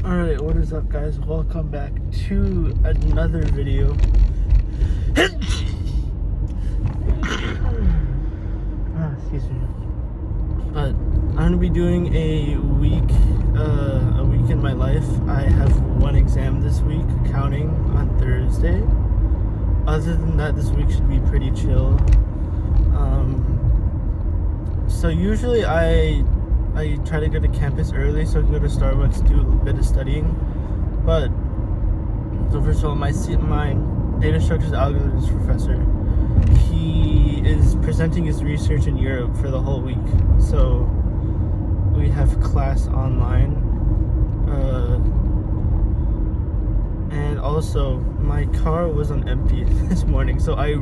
Alright, what is up, guys? Welcome back to another video. Excuse me. But I'm gonna be doing a week in my life. I have one exam this week, accounting, on Thursday. Other than that, this week should be pretty chill. So usually I try to go to campus early so I can go to Starbucks, do a little bit of studying. But so first of all, my data structures algorithms professor, he is presenting his research in Europe for the whole week. So we have class online, and also my car was on empty this morning. So I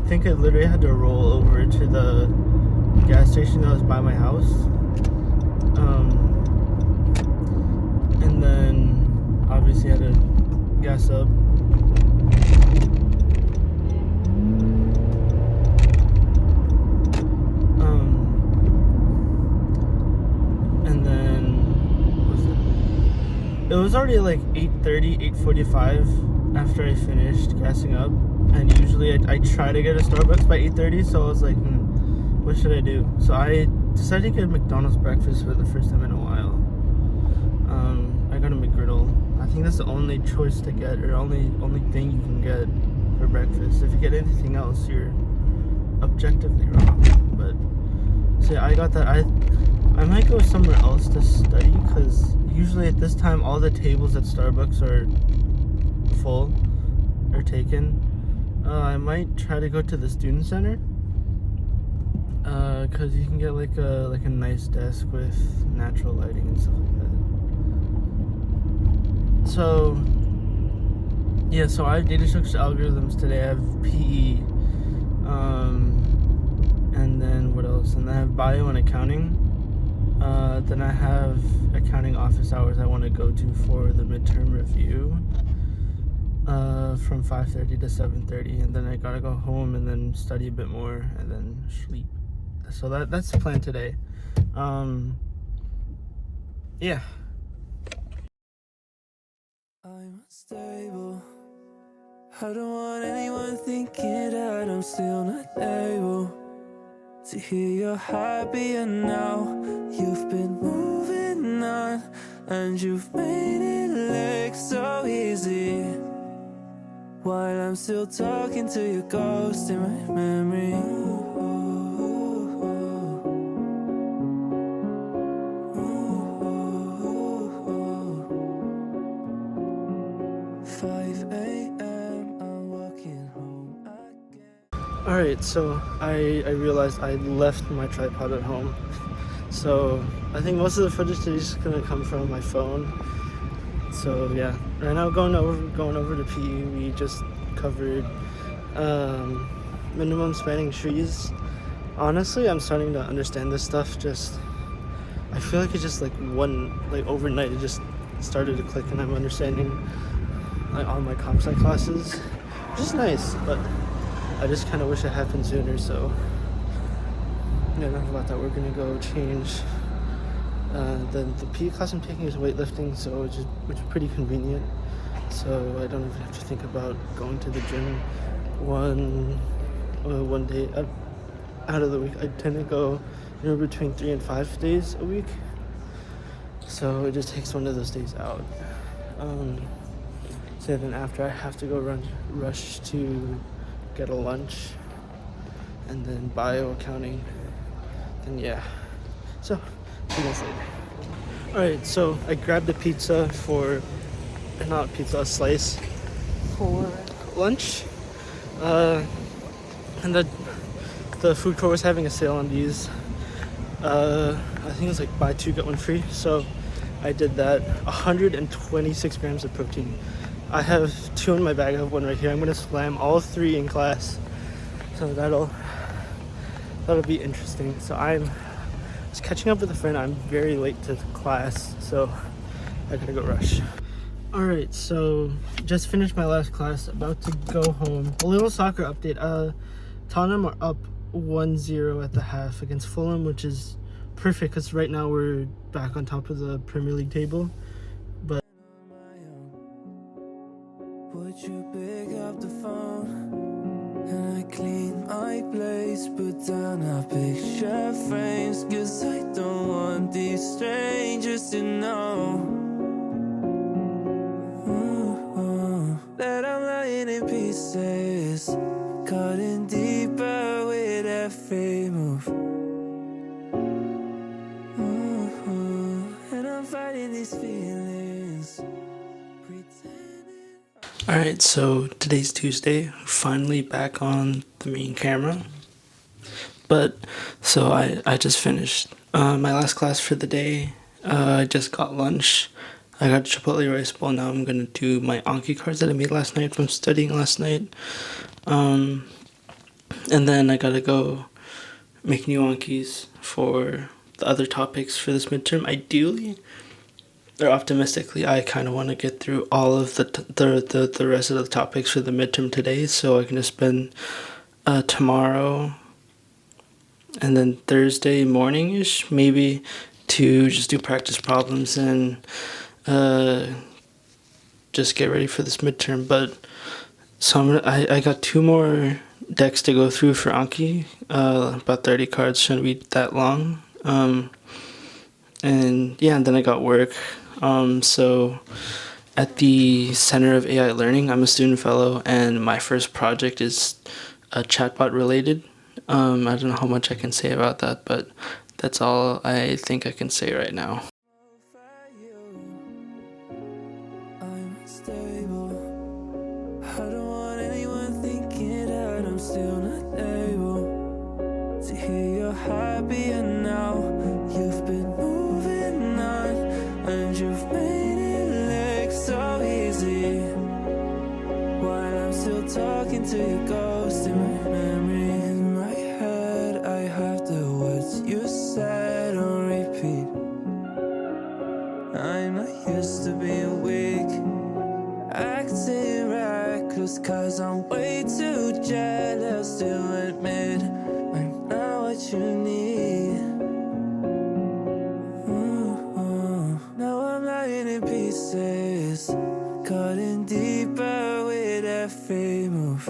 think I literally had to roll over to the gas station that was by my house, and then obviously had to gas up. And then it was already like 8:30, 8:45 after I finished gassing up, and usually I try to get a Starbucks by 8:30, so I was like, what should I do? So I decided to get McDonald's breakfast for the first time in a while. I got a McGriddle. I think that's the only choice to get, or only thing you can get for breakfast. If you get anything else, you're objectively wrong. But so yeah, I got that. I might go somewhere else to study, because usually at this time all the tables at Starbucks are full or taken. I might try to go to the student center, because you can get like a nice desk with natural lighting and stuff like that. So yeah, so I have data structure algorithms today. I have PE, and then what else? And then I have bio and accounting. Then I have accounting office hours I want to go to for the midterm review, from 5:30 to 7:30, and then I gotta go home and then study a bit more and then sleep. So that's the plan today. Yeah. I'm unstable. I don't want anyone thinking that I'm still not able to hear you're happier now. You've been moving on, and you've made it look so easy, while I'm still talking to your ghost in my memory. 5 a.m. I'm walking home again. Alright, so I realized I left my tripod at home. So I think most of the footage today is just gonna come from my phone. So yeah, right now going over to PE, we just covered minimum spanning trees. Honestly, I'm starting to understand this stuff. I feel like it's just overnight it just started to click, and I'm understanding like all my comp sci classes, which is nice, but I just kind of wish it happened sooner. So yeah, enough about that. We're gonna go change. The PE class I'm taking is weightlifting, so which is pretty convenient. So I don't even have to think about going to the gym one day out of the week. I tend to go between 3 and 5 days a week, so it just takes one of those days out. So then after I have to go rush to get a lunch, and then bio accounting, then yeah. So see you guys later. Alright, so I grabbed a slice for lunch. And the food court was having a sale on these. I think it was like buy two get one free. So I did that. 126 grams of protein. I have 2 in my bag. I have 1 right here. I'm gonna slam all 3 in class. So that'll be interesting. So I'm just catching up with a friend. I'm very late to class, so I gotta go rush. Alright, so just finished my last class, about to go home. A little soccer update. Tottenham are up 1-0 at the half against Fulham, which is perfect because right now we're back on top of the Premier League table. you pick up the phone? And I clean my place, put down our picture frames, 'cause I don't want these strangers to know that I'm lying in pieces, cutting deeper with every move. And I'm fighting these feelings, pretending. Alright, so today's Tuesday, finally back on the main camera. But, so I just finished my last class for the day. I just got lunch. I got Chipotle rice bowl. Now I'm gonna do my Anki cards that I made last night from studying last night. And then I gotta go make new Ankis for the other topics for this midterm. Ideally, or optimistically, I kind of want to get through all of the rest of the topics for the midterm today, so I can just spend tomorrow and then Thursday morning-ish maybe to just do practice problems and just get ready for this midterm. But so I got 2 more decks to go through for Anki. About 30 cards, shouldn't be that long. And yeah, and then I got work. So at the Center of AI Learning, I'm a student fellow, and my first project is chatbot related. I don't know how much I can say about that, but that's all I think I can say right now. I'm stable. I don't want anyone thinking that I'm still not able to hear you're happier now. You've been moving on, and you've made it look so easy, while I'm still talking to your ghost in my memory. In my head, I have the words you said on repeat. I'm not used to being weak, acting reckless, 'cause I'm way too jealous to admit I'm not what you need. Now I'm lying in pieces, cutting deeper with every move.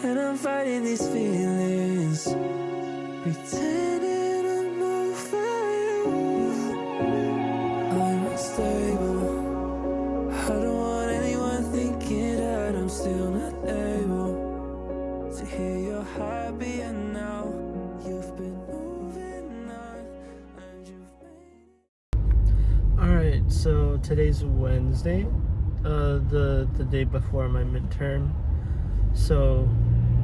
And I'm fighting these feelings, pretending I'm over you. I'm unstable. I don't want anyone thinking that I'm still not able to hear you're happier now. You've been moving on, and you've made. Alright, so today's Wednesday, the day before my midterm. So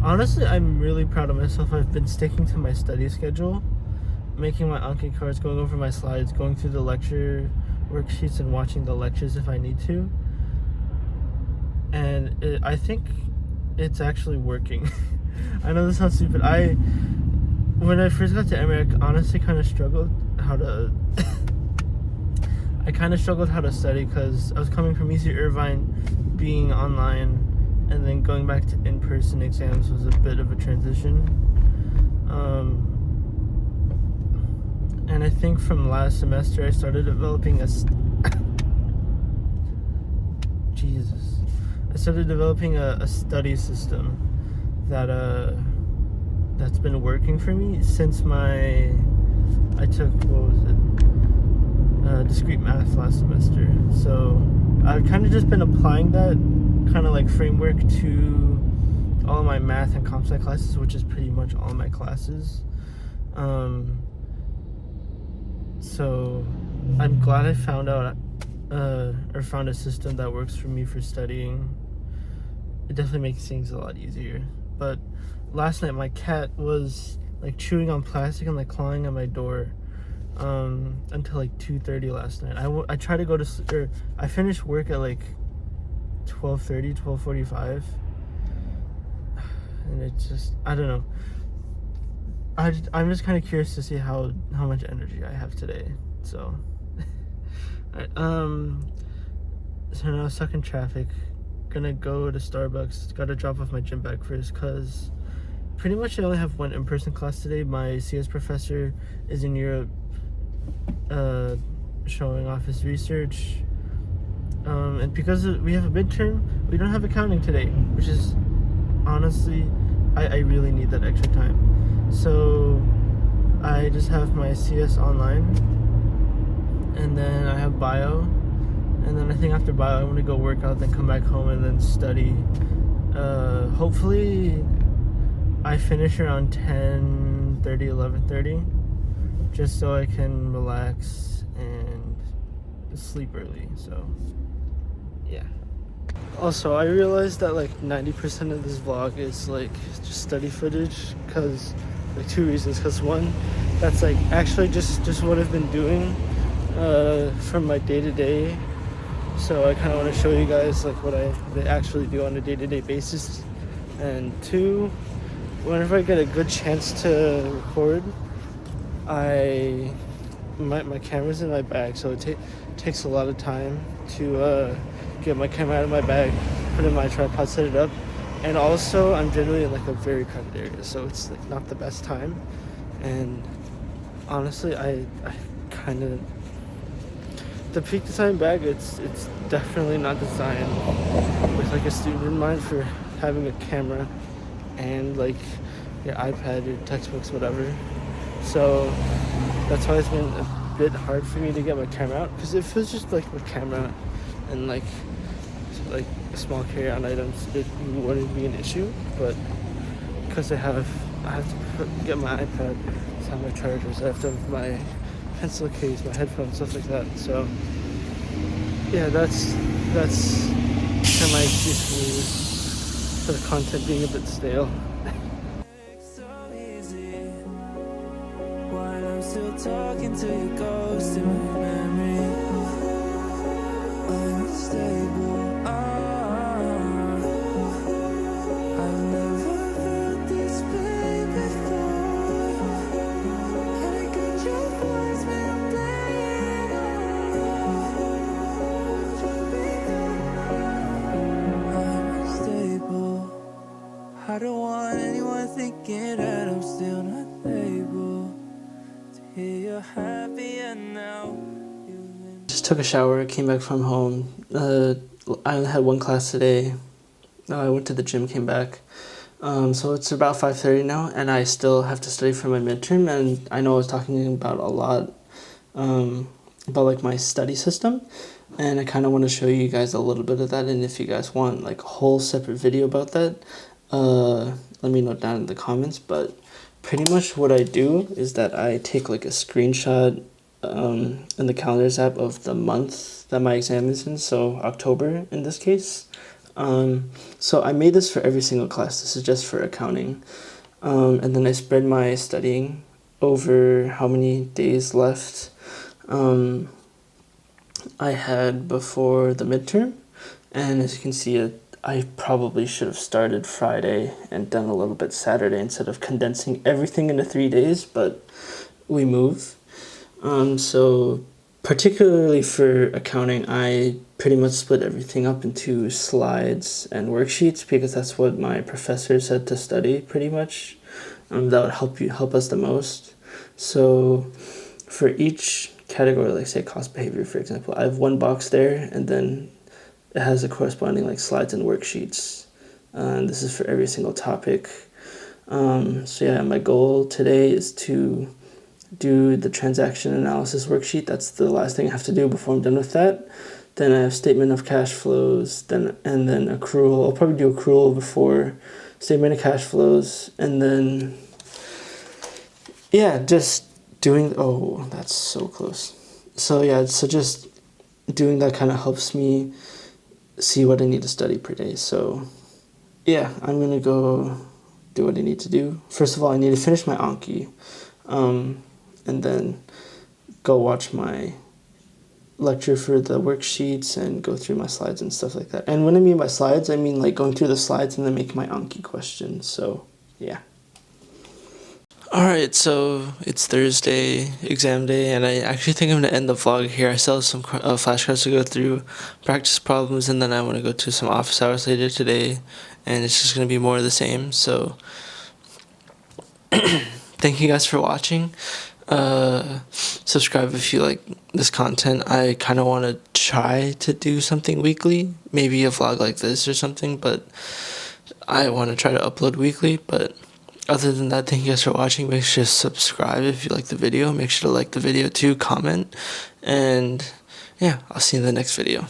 honestly, I'm really proud of myself. I've been sticking to my study schedule, making my Anki cards, going over my slides, going through the lecture worksheets, and watching the lectures if I need to. And I think it's actually working. I know this sounds stupid. When I first got to Emory, I honestly kind of struggled how to study, because I was coming from UC Irvine, being online, and then going back to in-person exams was a bit of a transition. And I think from last semester I started developing a study system that's been working for me since I took discrete math last semester. So I've kind of just been applying that kind of like framework to all of my math and comp sci classes, which is pretty much all my classes. So I'm glad I found a system that works for me for studying. It definitely makes things a lot easier. But last night my cat was like chewing on plastic and like clawing at my door until like 2:30 last night. I tried to go to I finished work at like 12:45, and it's just, I don't know. I'm just kind of curious to see how much energy I have today. So, so now stuck in traffic. Gonna go to Starbucks. Gotta drop off my gym bag first, cause pretty much I only have one in-person class today. My CS professor is in Europe, showing off his research, And because we have a midterm, we don't have accounting today, which is honestly, I really need that extra time. So I just have my CS online, and then I have bio, and then I think after bio I want to go work out, then come back home and then study. Hopefully I finish around 10:30, 11:30, just so I can relax and sleep early. So yeah. Also, I realized that like 90% of this vlog is like just study footage, because like two reasons. Because one, that's like actually just what I've been doing from my day-to-day. So I kind of want to show you guys like what I actually do on a day-to-day basis. And two, whenever I get a good chance to record, my camera's in my bag, so it takes a lot of time to get my camera out of my bag, put it in my tripod, set it up. And also I'm generally in like a very crowded area, so it's like not the best time. And honestly, I kind of, the peak design bag, it's definitely not designed with like a student in mind for having a camera and like your iPad, your textbooks, whatever. So that's why it's been a bit hard for me to get my camera out, because if it was just like my camera and like a small carry-on items, it wouldn't be an issue. But because I have to get my iPad, I have my chargers, I have to have my pencil case, my headphones, stuff like that. So yeah, that's kind of my excuse for the content being a bit stale. So easy while I'm still talking to your ghost in my memory. I'm unstable. I've never felt this pain before. And I got your voice when I'm playing. I'm unstable. I don't want anyone thinking that I'm still not able to hear you're happier now. Just took a shower, came back from home. I only had one class today. I went to the gym, came back. So it's about 5:30 now, and I still have to study for my midterm. And I know I was talking about a lot about like my study system, and I kind of want to show you guys a little bit of that. And if you guys want like a whole separate video about that, let me know down in the comments. But pretty much what I do is that I take like a screenshot in the calendars app of the month that my exam is in, so October in this case. So I made this for every single class. This is just for accounting. And then I spread my studying over how many days left I had before the midterm. And as you can see, I probably should have started Friday and done a little bit Saturday instead of condensing everything into 3 days, but we move. So particularly for accounting, I pretty much split everything up into slides and worksheets, because that's what my professor said to study pretty much. That would help us the most. So for each category, like say cost behavior, for example, I have one box there, and then it has the corresponding like slides and worksheets. And this is for every single topic. So yeah, my goal today is to do the transaction analysis worksheet. That's the last thing I have to do before I'm done with that. Then I have statement of cash flows, and then accrual. I'll probably do accrual before statement of cash flows, and then yeah, just doing, oh, that's so close. So yeah, so just doing that kind of helps me see what I need to study per day. So yeah, I'm gonna go do what I need to do. First of all, I need to finish my Anki, and then go watch my lecture for the worksheets and go through my slides and stuff like that. And when I mean by slides, I mean like going through the slides and then make my Anki questions. So yeah. Alright, so it's Thursday, exam day, and I actually think I'm going to end the vlog here. I still have some flashcards to go through, practice problems, and then I want to go to some office hours later today, and it's just going to be more of the same. So thank you guys for watching. Subscribe if you like this content. I kind of want to try to do something weekly, maybe a vlog like this or something, but I want to try to upload weekly. But other than that, thank you guys for watching. Make sure to subscribe if you like the video. Make sure to like the video too, comment, and yeah, I'll see you in the next video.